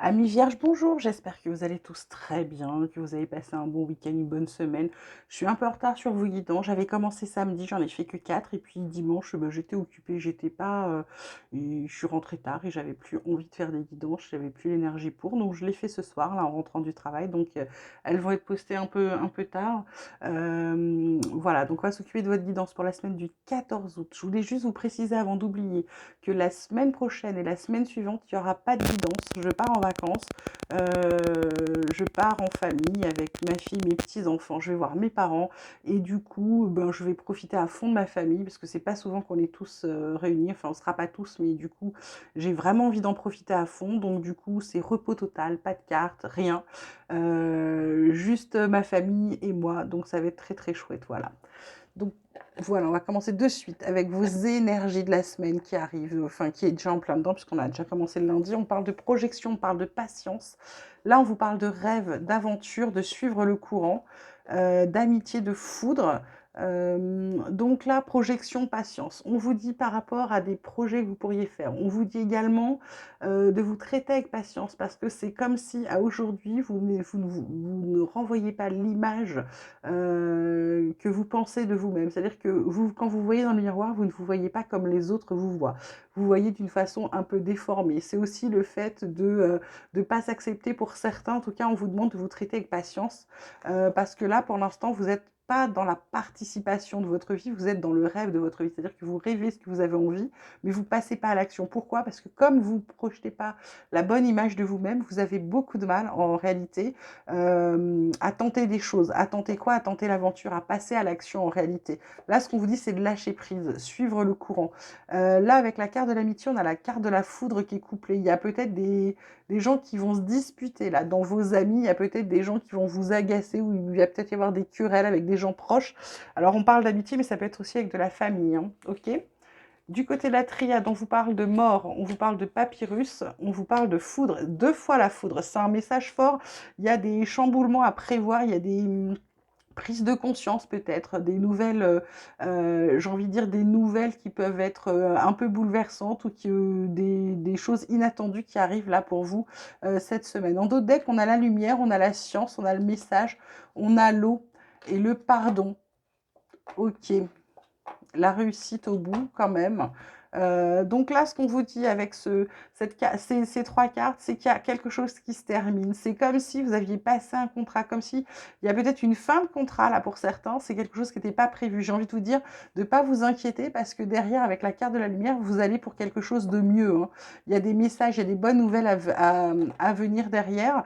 Amis vierges, bonjour, j'espère que vous allez tous très bien, que vous avez passé un bon week-end, une bonne semaine. Je suis un peu en retard sur vos guidons, j'avais commencé samedi, j'en ai fait que 4, et puis dimanche, j'étais occupée, j'étais pas, et je suis rentrée tard et j'avais plus envie de faire des guidons, j'avais plus l'énergie pour, donc je l'ai fait ce soir, là, en rentrant du travail, donc elles vont être postées un peu tard. Voilà, donc on va s'occuper de votre guidance pour la semaine du 14 août. Je voulais juste vous préciser avant d'oublier que la semaine prochaine et la semaine suivante, il n'y aura pas de guidance. Je pars en vacances, je pars en famille avec ma fille, mes petits-enfants, je vais voir mes parents et du coup, je vais profiter à fond de ma famille parce que c'est pas souvent qu'on est tous réunis, enfin on sera pas tous, mais du coup, j'ai vraiment envie d'en profiter à fond, donc du coup, c'est repos total, pas de cartes, rien, juste ma famille et moi, donc ça va être très très chouette, voilà. Donc voilà, on va commencer de suite avec vos énergies de la semaine qui arrivent, enfin qui est déjà en plein dedans, puisqu'on a déjà commencé le lundi. On parle de projection, on parle de patience. Là, on vous parle de rêve, d'aventure, de suivre le courant, d'amitié, de foudre. Donc là, projection, patience. On vous dit par rapport à des projets que vous pourriez faire. On vous dit également de vous traiter avec patience parce que c'est comme si à aujourd'hui, vous ne renvoyez pas l'image que vous pensez de vous-même. C'est-à-dire que vous, quand vous voyez dans le miroir, vous ne vous voyez pas comme les autres vous voient. Vous voyez d'une façon un peu déformée. C'est aussi le fait de ne pas s'accepter pour certains. En tout cas, on vous demande de vous traiter avec patience parce que là, pour l'instant, vous êtes pas dans la participation de votre vie, vous êtes dans le rêve de votre vie. C'est-à-dire que vous rêvez ce que vous avez envie, mais vous passez pas à l'action. Pourquoi? Parce que comme vous ne projetez pas la bonne image de vous-même, vous avez beaucoup de mal en réalité à tenter des choses. À tenter quoi? À tenter l'aventure, à passer à l'action en réalité. Là, ce qu'on vous dit, c'est de lâcher prise, suivre le courant. Là, avec la carte de l'amitié, on a la carte de la foudre qui est couplée. Il y a peut-être des gens qui vont se disputer. Là, dans vos amis, il y a peut-être des gens qui vont vous agacer ou il va peut-être y avoir des querelles avec des gens proches. Alors, on parle d'amitié, mais ça peut être aussi avec de la famille. Hein, ok? Du côté de la triade, on vous parle de mort, on vous parle de papyrus, on vous parle de foudre, 2 fois la foudre. C'est un message fort. Il y a des chamboulements à prévoir, il y a des prises de conscience peut-être, des nouvelles, j'ai envie de dire des nouvelles qui peuvent être un peu bouleversantes ou des choses inattendues qui arrivent là pour vous cette semaine. En d'autres decks, on a la lumière, on a la science, on a le message, on a l'eau et le pardon. Ok, la réussite au bout quand même. Donc là, ce qu'on vous dit avec ces 3 cartes, c'est qu'il y a quelque chose qui se termine. C'est comme si vous aviez passé un contrat, comme si il y a peut-être une fin de contrat là pour certains. C'est quelque chose qui n'était pas prévu. J'ai envie de vous dire de ne pas vous inquiéter parce que derrière, avec la carte de la lumière, vous allez pour quelque chose de mieux. Hein. Il y a des messages, il y a des bonnes nouvelles à venir derrière.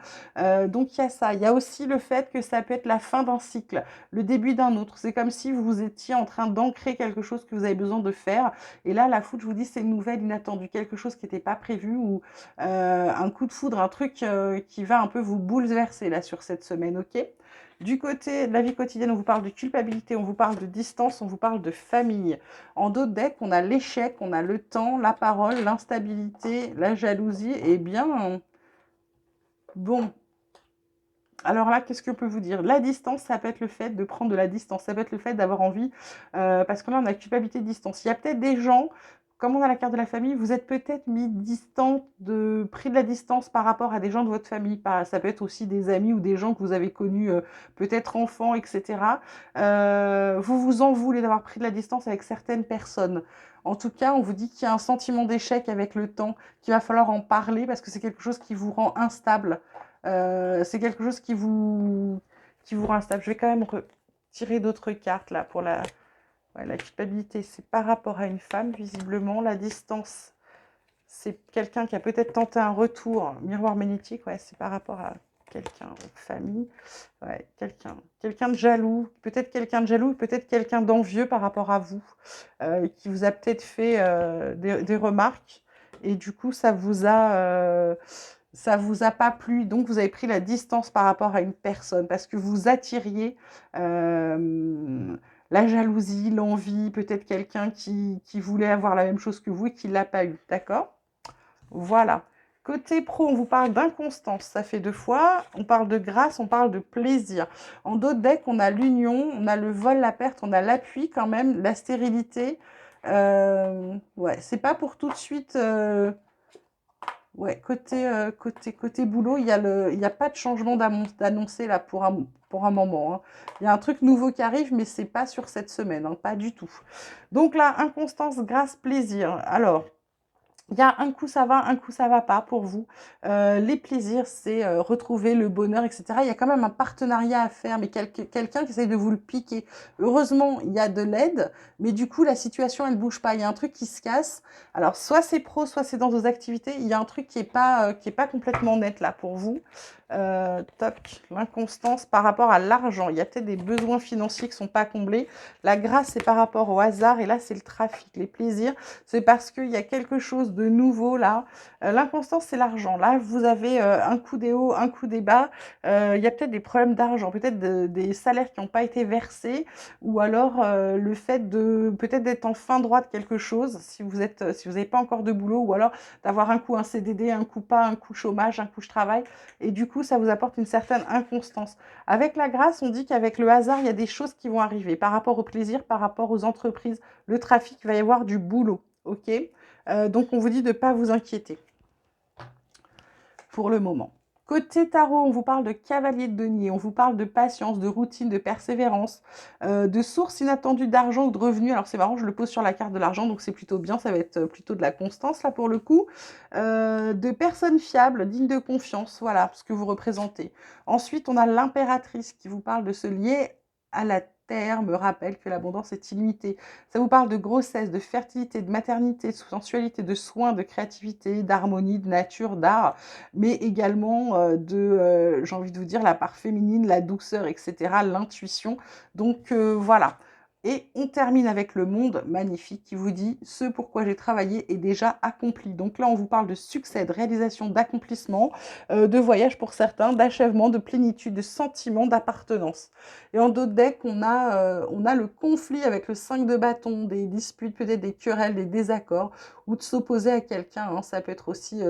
Donc il y a ça. Il y a aussi le fait que ça peut être la fin d'un cycle, le début d'un autre. C'est comme si vous étiez en train d'ancrer quelque chose que vous avez besoin de faire. Et là, la foudre, je vous dis, c'est une nouvelle inattendue, quelque chose qui n'était pas prévu ou un coup de foudre, un truc qui va un peu vous bouleverser là sur cette semaine, ok? Du côté de la vie quotidienne, on vous parle de culpabilité, on vous parle de distance, on vous parle de famille. En d'autres decks, on a l'échec, on a le temps, la parole, l'instabilité, la jalousie. Eh bien, bon, alors là, qu'est-ce que je peux vous dire? La distance, ça peut être le fait de prendre de la distance, ça peut être le fait d'avoir envie, parce que là, on a culpabilité de distance. Il y a peut-être des gens, comme on a la carte de la famille, vous êtes peut-être mis distant, pris de la distance par rapport à des gens de votre famille. Ça peut être aussi des amis ou des gens que vous avez connus, peut-être enfants, etc. Vous vous en voulez d'avoir pris de la distance avec certaines personnes. En tout cas, on vous dit qu'il y a un sentiment d'échec avec le temps, qu'il va falloir en parler parce que c'est quelque chose qui vous rend instable. C'est quelque chose qui vous rend instable. Je vais quand même retirer d'autres cartes là pour la culpabilité. C'est par rapport à une femme, visiblement. La distance, c'est quelqu'un qui a peut-être tenté un retour. Miroir magnétique, ouais, c'est par rapport à quelqu'un, famille. Ouais, quelqu'un de jaloux. Peut-être quelqu'un de jaloux, peut-être quelqu'un d'envieux par rapport à vous, qui vous a peut-être fait des remarques. Et du coup, ça vous a pas plu, donc vous avez pris la distance par rapport à une personne parce que vous attiriez la jalousie, l'envie, peut-être quelqu'un qui voulait avoir la même chose que vous et qui ne l'a pas eu, d'accord? Voilà. Côté pro, on vous parle d'inconstance, ça fait 2 fois. On parle de grâce, on parle de plaisir. En d'autres decks, on a l'union, on a le vol, la perte, on a l'appui quand même, la stérilité. Ouais, c'est pas pour tout de suite. Ouais, côté boulot, il y a pas de changement d'annoncer là pour un moment, hein. Il y a un truc nouveau qui arrive, mais c'est pas sur cette semaine, hein, pas du tout. Donc là, inconstance, grâce, plaisir. Alors, il y a un coup ça va, un coup ça va pas pour vous. Les plaisirs, c'est retrouver le bonheur, etc. Il y a quand même un partenariat à faire, mais quelqu'un qui essaye de vous le piquer. Heureusement, il y a de l'aide, mais du coup, la situation, elle bouge pas. Il y a un truc qui se casse. Alors, soit c'est pro, soit c'est dans vos activités. Il y a un truc qui est pas complètement net là pour vous. Toc, l'inconstance par rapport à l'argent. Il y a peut-être des besoins financiers qui sont pas comblés. La grâce, c'est par rapport au hasard, et là, c'est le trafic. Les plaisirs, c'est parce qu'il y a quelque chose de nouveau là. L'inconstance, c'est l'argent. Là, vous avez un coup des hauts, un coup des bas. Il y a peut-être des problèmes d'argent, peut-être des salaires qui n'ont pas été versés, ou alors le fait de peut-être d'être en fin droit de quelque chose, si vous n'avez pas encore de boulot, ou alors d'avoir un coup un CDD, un coup pas, un coup chômage, un coup je travaille, et du coup, ça vous apporte une certaine inconstance. Avec la grâce, on dit qu'avec le hasard, il y a des choses qui vont arriver par rapport au plaisir, par rapport aux entreprises, le trafic, il va y avoir du boulot. Ok, donc on vous dit de ne pas vous inquiéter pour le moment. Côté tarot, on vous parle de cavalier de denier, on vous parle de patience, de routine, de persévérance, de sources inattendues d'argent ou de revenus. Alors c'est marrant, je le pose sur la carte de l'argent, donc c'est plutôt bien, ça va être plutôt de la constance là pour le coup. De personnes fiables, dignes de confiance, voilà ce que vous représentez. Ensuite, on a l'impératrice qui vous parle de se lier à la terre, me rappelle que l'abondance est illimitée. Ça vous parle de grossesse, de fertilité, de maternité, de sensualité, de soins, de créativité, d'harmonie, de nature, d'art, mais également j'ai envie de vous dire, la part féminine, la douceur, etc., l'intuition. Donc voilà. Et on termine avec le monde magnifique qui vous dit ce pourquoi j'ai travaillé est déjà accompli. Donc là, on vous parle de succès, de réalisation, d'accomplissement, de voyage pour certains, d'achèvement, de plénitude, de sentiment d'appartenance. Et en d'autres decks, on a le conflit avec le 5 de bâton, des disputes, peut-être des querelles, des désaccords, ou de s'opposer à quelqu'un, hein. Ça peut être aussi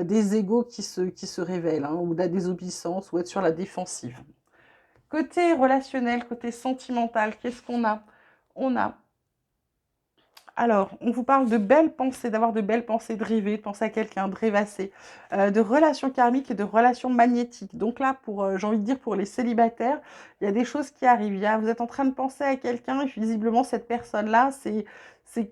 des égos qui se révèlent, hein, ou de la désobéissance, ou être sur la défensive. Côté relationnel, côté sentimental, qu'est-ce qu'on a? On a Alors, on vous parle de belles pensées, d'avoir de belles pensées, de rêver, de penser à quelqu'un, de rêvasser, de relations karmiques et de relations magnétiques. Donc là, j'ai envie de dire, pour les célibataires, il y a des choses qui arrivent. Vous êtes en train de penser à quelqu'un et visiblement, cette personne-là, c'est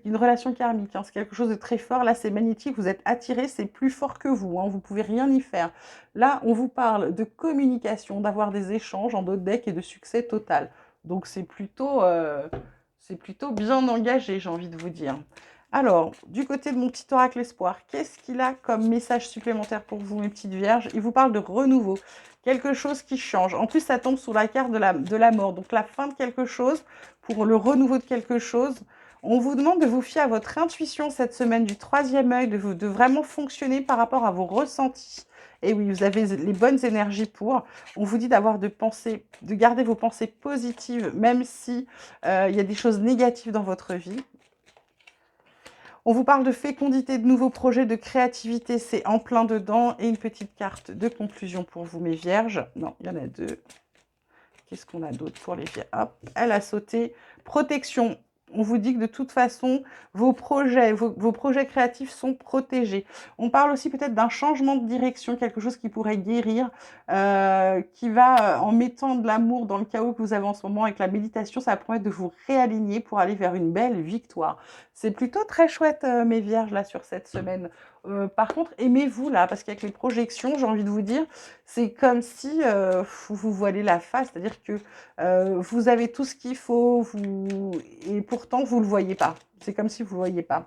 une relation karmique, hein. C'est quelque chose de très fort. Là, c'est magnétique, vous êtes attiré, c'est plus fort que vous, hein. Vous pouvez rien y faire. Là, on vous parle de communication, d'avoir des échanges en d'autres decks et de succès total. Donc, c'est plutôt bien engagé, j'ai envie de vous dire. Alors, du côté de mon petit oracle espoir, qu'est-ce qu'il a comme message supplémentaire pour vous, mes petites vierges? Il vous parle de renouveau, quelque chose qui change. En plus, ça tombe sous la carte de la mort, donc la fin de quelque chose pour le renouveau de quelque chose. On vous demande de vous fier à votre intuition cette semaine, du troisième œil, de vraiment fonctionner par rapport à vos ressentis. Et oui, vous avez les bonnes énergies pour. On vous dit de garder vos pensées positives, même si il y a des choses négatives dans votre vie. On vous parle de fécondité, de nouveaux projets, de créativité, c'est en plein dedans. Et une petite carte de conclusion pour vous, mes vierges. Non, il y en a deux. Qu'est-ce qu'on a d'autre pour les vierges? Hop, elle a sauté. Protection. On vous dit que de toute façon, vos projets créatifs sont protégés. On parle aussi peut-être d'un changement de direction, quelque chose qui pourrait guérir, qui va, en mettant de l'amour dans le chaos que vous avez en ce moment avec la méditation, ça va permettre de vous réaligner pour aller vers une belle victoire. C'est plutôt très chouette, mes vierges, là, sur cette semaine. Par contre, aimez-vous, là, parce qu'avec les projections, j'ai envie de vous dire, c'est comme si vous vous voilez la face, c'est-à-dire que vous avez tout ce qu'il faut, et pourtant vous ne le voyez pas. C'est comme si vous ne le voyez pas.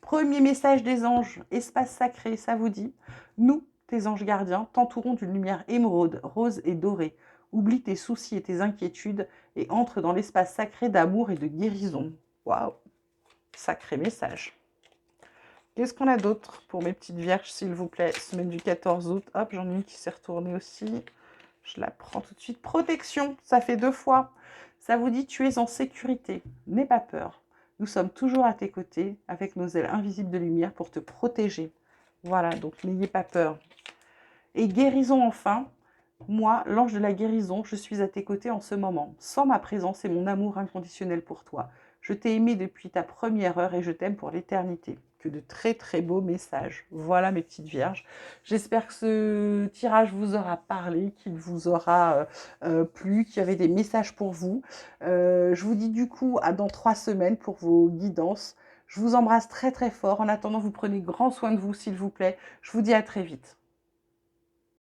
Premier message des anges, espace sacré, ça vous dit. Nous, tes anges gardiens, t'entourons d'une lumière émeraude, rose et dorée. Oublie tes soucis et tes inquiétudes et entre dans l'espace sacré d'amour et de guérison. Waouh, sacré message. Qu'est-ce qu'on a d'autre pour mes petites vierges, s'il vous plaît? Semaine du 14 août. Hop, j'en ai une qui s'est retournée aussi. Je la prends tout de suite. Protection, ça fait 2 fois. Ça vous dit, tu es en sécurité. N'aie pas peur. Nous sommes toujours à tes côtés, avec nos ailes invisibles de lumière pour te protéger. Voilà, donc n'ayez pas peur. Et guérison enfin. Moi, l'ange de la guérison, je suis à tes côtés en ce moment. Sans ma présence et mon amour inconditionnel pour toi. Je t'ai aimé depuis ta première heure et je t'aime pour l'éternité. que de très très beaux messages. Voilà mes petites vierges. J'espère que ce tirage vous aura parlé, qu'il vous aura plu, qu'il y avait des messages pour vous. Je vous dis du coup à dans 3 semaines pour vos guidances. Je vous embrasse très très fort. En attendant, vous prenez grand soin de vous, s'il vous plaît. Je vous dis à très vite.